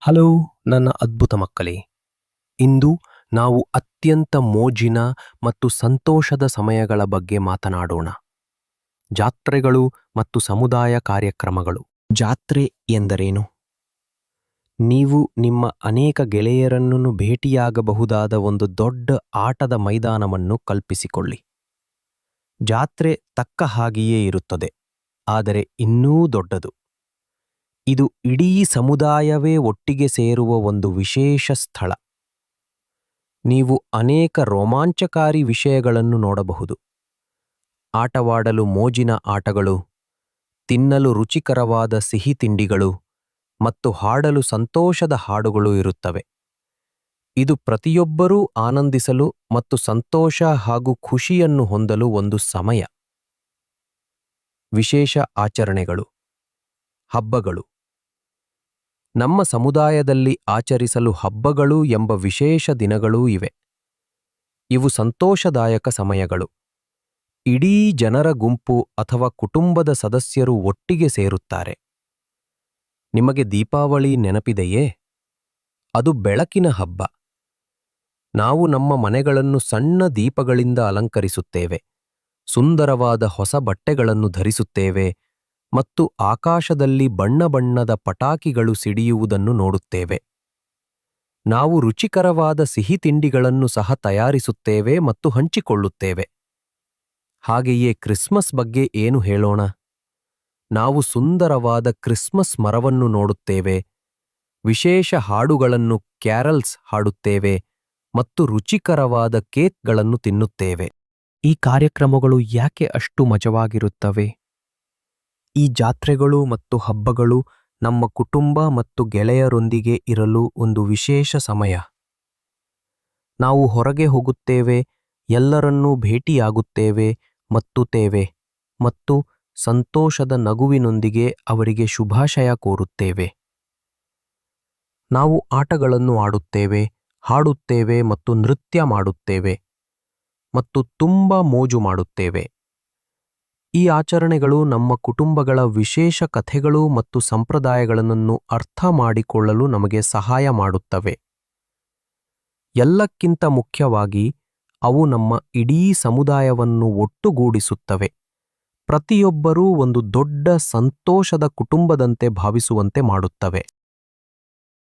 Hello ನನ್ನ ಅದ್ಭುತ ಮಕ್ಕಳೇ. ಇಂದು ನಾವು ಅತ್ಯಂತ ಮೋಜಿನ ಮತ್ತು ಸಂತೋಷದ ಸಮಯಗಳ ಬಗ್ಗೆ ಮಾತನಾಡೋಣ. ಜಾತ್ರೆಗಳು ಮತ್ತು ಸಮುದಾಯ ಕಾರ್ಯಕ್ರಮಗಳು. ಜಾತ್ರೆ ಎಂದರೇನು? ನೀವು ನಿಮ್ಮ ಅನೇಕ ಗೆಳೆಯರನ್ನು ಭೇಟಿಯಾಗಬಹುದಾದ ಒಂದು ದೊಡ್ಡ ಆಟದ ಮೈದಾನವನ್ನು ಕಲ್ಪಿಸಿಕೊಳ್ಳಿ. ಜಾತ್ರೆ ತಕ್ಕ ಹಾಗೆಯೇ ಇರುತ್ತದೆ, ಆದರೆ ಇನ್ನೂ ದೊಡ್ಡದು. ಇದು ಇಡೀ ಸಮುದಾಯವೇ ಒಟ್ಟಿಗೆ ಸೇರುವ ಒಂದು ವಿಶೇಷ ಸ್ಥಳ. ನೀವು ಅನೇಕ ರೋಮಾಂಚಕಾರಿ ವಿಷಯಗಳನ್ನು ನೋಡಬಹುದು. ಆಟವಾಡಲು ಮೋಜಿನ ಆಟಗಳು, ತಿನ್ನಲು ರುಚಿಕರವಾದ ಸಿಹಿ ತಿಂಡಿಗಳು ಮತ್ತು ಹಾಡಲು ಸಂತೋಷದ ಹಾಡುಗಳು ಇರುತ್ತವೆ. ಇದು ಪ್ರತಿಯೊಬ್ಬರೂ ಆನಂದಿಸಲು ಮತ್ತು ಸಂತೋಷ ಹಾಗೂ ಖುಷಿಯನ್ನು ಹೊಂದಲು ಒಂದು ಸಮಯ. ವಿಶೇಷ ಆಚರಣೆಗಳು. ಹಬ್ಬಗಳು. ನಮ್ಮ ಸಮುದಾಯದಲ್ಲಿ ಆಚರಿಸಲು ಹಬ್ಬಗಳು ಎಂಬ ವಿಶೇಷ ದಿನಗಳೂ ಇವೆ. ಇವು ಸಂತೋಷದಾಯಕ ಸಮಯಗಳು. ಇಡೀ ಜನರ ಗುಂಪು ಅಥವಾ ಕುಟುಂಬದ ಸದಸ್ಯರು ಒಟ್ಟಿಗೆ ಸೇರುತ್ತಾರೆ. ನಿಮಗೆ ದೀಪಾವಳಿ ನೆನಪಿದೆಯೇ? ಅದು ಬೆಳಕಿನ ಹಬ್ಬ. ನಾವು ನಮ್ಮ ಮನೆಗಳನ್ನು ಸಣ್ಣ ದೀಪಗಳಿಂದ ಅಲಂಕರಿಸುತ್ತೇವೆ, ಸುಂದರವಾದ ಹೊಸ ಬಟ್ಟೆಗಳನ್ನು ಧರಿಸುತ್ತೇವೆ ಮತ್ತು ಆಕಾಶದಲ್ಲಿ ಬಣ್ಣ ಬಣ್ಣದ ಪಟಾಕಿಗಳು ಸಿಡಿಯುವುದನ್ನು ನೋಡುತ್ತೇವೆ. ನಾವು ರುಚಿಕರವಾದ ಸಿಹಿ ತಿಂಡಿಗಳನ್ನು ಸಹ ತಯಾರಿಸುತ್ತೇವೆ ಮತ್ತು ಹಂಚಿಕೊಳ್ಳುತ್ತೇವೆ. ಹಾಗೆಯೇ ಕ್ರಿಸ್ಮಸ್ ಬಗ್ಗೆ ಏನು ಹೇಳೋಣ? ನಾವು ಸುಂದರವಾದ ಕ್ರಿಸ್ಮಸ್ ಮರವನ್ನು ನೋಡುತ್ತೇವೆ, ವಿಶೇಷ ಹಾಡುಗಳನ್ನು ಕ್ಯಾರಲ್ಸ್ ಹಾಡುತ್ತೇವೆ ಮತ್ತು ರುಚಿಕರವಾದ ಕೇಕ್ಗಳನ್ನು ತಿನ್ನುತ್ತೇವೆ. ಈ ಕಾರ್ಯಕ್ರಮಗಳು ಯಾಕೆ ಅಷ್ಟು ಮಜವಾಗಿರುತ್ತವೆ? ಈ ಜಾತ್ರೆಗಳು ಮತ್ತು ಹಬ್ಬಗಳು ನಮ್ಮ ಕುಟುಂಬ ಮತ್ತು ಗೆಳೆಯರೊಂದಿಗೆ ಇರಲು ಒಂದು ವಿಶೇಷ ಸಮಯ. ನಾವು ಹೊರಗೆ ಹೋಗುತ್ತೇವೆ, ಎಲ್ಲರನ್ನೂ ಭೇಟಿಯಾಗುತ್ತೇವೆ ಮತ್ತು ಸಂತೋಷದ ನಗುವಿನೊಂದಿಗೆ ಅವರಿಗೆ ಶುಭಾಶಯ ಕೋರುತ್ತೇವೆ. ನಾವು ಆಟಗಳನ್ನು ಆಡುತ್ತೇವೆ, ಹಾಡುತ್ತೇವೆ ಮತ್ತು ನೃತ್ಯ ಮಾಡುತ್ತೇವೆ ಮತ್ತು ತುಂಬಾ ಮೋಜು ಮಾಡುತ್ತೇವೆ. ಈ ಆಚರಣೆಗಳು ನಮ್ಮ ಕುಟುಂಬಗಳ ವಿಶೇಷ ಕಥೆಗಳು ಮತ್ತು ಸಂಪ್ರದಾಯಗಳನ್ನು ಅರ್ಥ ಮಾಡಿಕೊಳ್ಳಲು ನಮಗೆ ಸಹಾಯ ಮಾಡುತ್ತವೆ. ಎಲ್ಲಕ್ಕಿಂತ ಮುಖ್ಯವಾಗಿ, ಅವು ನಮ್ಮ ಇಡೀ ಸಮುದಾಯವನ್ನು ಒಟ್ಟುಗೂಡಿಸುತ್ತವೆ, ಪ್ರತಿಯೊಬ್ಬರೂ ಒಂದು ದೊಡ್ಡ ಸಂತೋಷದ ಕುಟುಂಬದಂತೆ ಭಾವಿಸುವಂತೆ ಮಾಡುತ್ತವೆ.